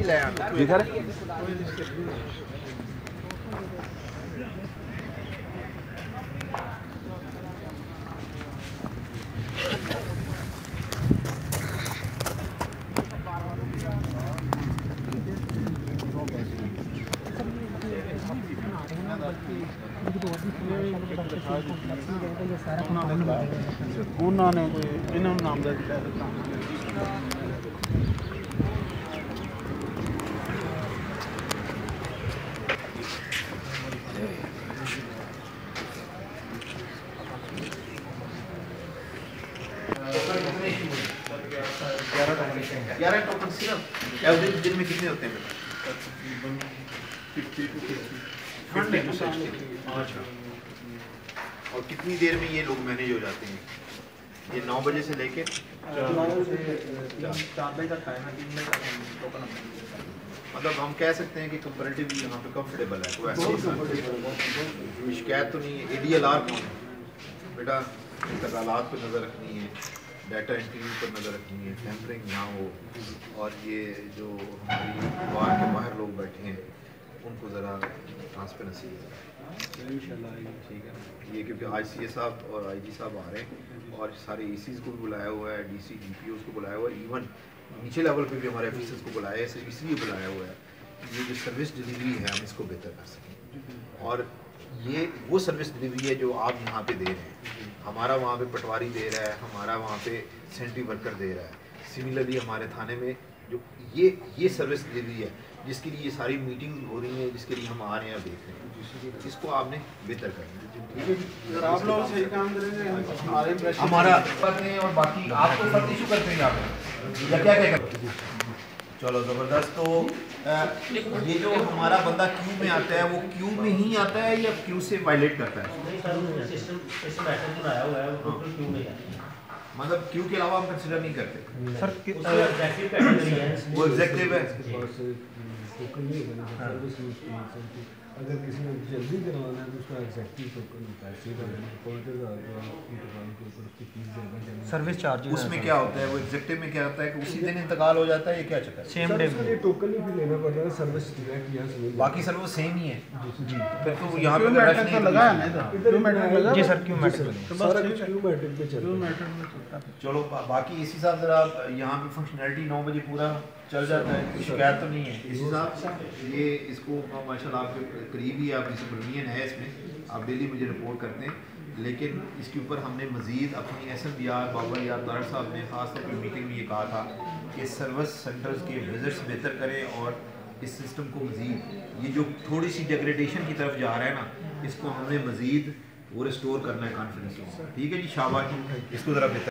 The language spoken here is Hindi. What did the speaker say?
ले आना उन्होंने कोई इन्होंने नाम दे दिया ग्यारह टोकन सिर्फ एवरेज दिन में कितने होते हैं? अच्छा, और कितनी देर में ये लोग मैनेज हो जाते हैं? ये 9 बजे से लेके 4 बजे तक है ना, 3 बजे तक मतलब हम कह सकते हैं कि कंपैरेटिवली यहाँ पे कंफर्टेबल है। कोई ऐसी शिकायत तो नहीं है। ADLR कौन है बेटा? इंतकालात पर नज़र रखनी है, डाटा एंट्री पर नज़र रखनी है, टैम्परिंग ना हो, और ये जो हमारी बार के बाहर लोग बैठे हैं उनको ज़रा ट्रांसपेरेंसी है इंशाल्लाह। ठीक है, ये क्योंकि आज CA साहब और IG साहब आ रहे हैं और सारे ECs को भी बुलाया हुआ है, DC DPOs को बुलाया हुआ है, इवन नीचे लेवल पे भी हमारे ऑफिसर्स को बुलाया है, इसलिए बुलाया हुआ है कि ये जो सर्विस डिलीवरी है हम इसको बेहतर कर सकें। और ये वो सर्विस डिलीवरी है जो आप यहाँ पे दे रहे हैं, हमारा वहाँ पे पटवारी दे रहा है, हमारा वहाँ पे सेंट्री वर्कर दे रहा है। सिमिलरली हमारे थाने में जो ये सर्विस डिलीवरी है जिसके लिए ये सारी मीटिंग्स हो रही हैं, जिसके लिए हम आ रहे हैं और देख रहे हैं, इसको आपने बेहतर करना है। ठीक है, अगर आप लोग सही काम करेंगे हमारा करते हैं और बाकी आपको फर्क इशू करते हैं आप या क्या क्या करते हैं? चलो ज़बरदस्त। तो ये जो हमारा बंदा क्यू में आता है वो क्यू में ही आता है या क्यू से वायलेट करता है? मतलब क्यू के अलावा हम कंसिडर नहीं करते सर। वो एग्जेक्टिव है। अगर किसी ने जल्दी करवाना है तो उसका एग्जैक्टिव टोकन होता है, सर्विस चार्ज उसमें क्या होता है? वो एग्जेक्टिव में क्या होता है कि उसी दिन इंतकाल हो जाता है, ये क्या चक्कर है? सेम डे में टोकन ही भी लेना पड़ता है, सर्विस डायरेक्ट यहाँ से बाकी सर वो सेम ही है जी। फिर तो यहाँ पे रश नहीं लगा है ना क्यों मैटर लगा जी सर, क्यों मैटर सारा कुछ क्यों मैटर पे चल रहा है। चलो बाकी इसी साहब जरा यहाँ पे फंक्शनैलिटी 9 बजे पूरा चल जाता है, शिकायत तो नहीं है इसी साहब। ये इसको माशाल्लाह आपके करीब ही आप डिसिप्लिनियन है, इसमें आप डेली मुझे रिपोर्ट करते हैं, लेकिन इसके ऊपर हमने मज़ीद अपनी SMBR बाबर यार तारड़ साहब ने ख़ास तौर पर मीटिंग में ये कहा था कि सर्विस सेंटर्स के विजिट्स बेहतर करें और इस सिस्टम को मज़ीद ये जो थोड़ी सी डिग्रेडेशन की तरफ जा रहा है ना, इसको हमने मज़ीद वो रिस्टोर करना है कॉन्फिडेंस। ठीक है जी, शाबाश, इसको ज़रा बेहतर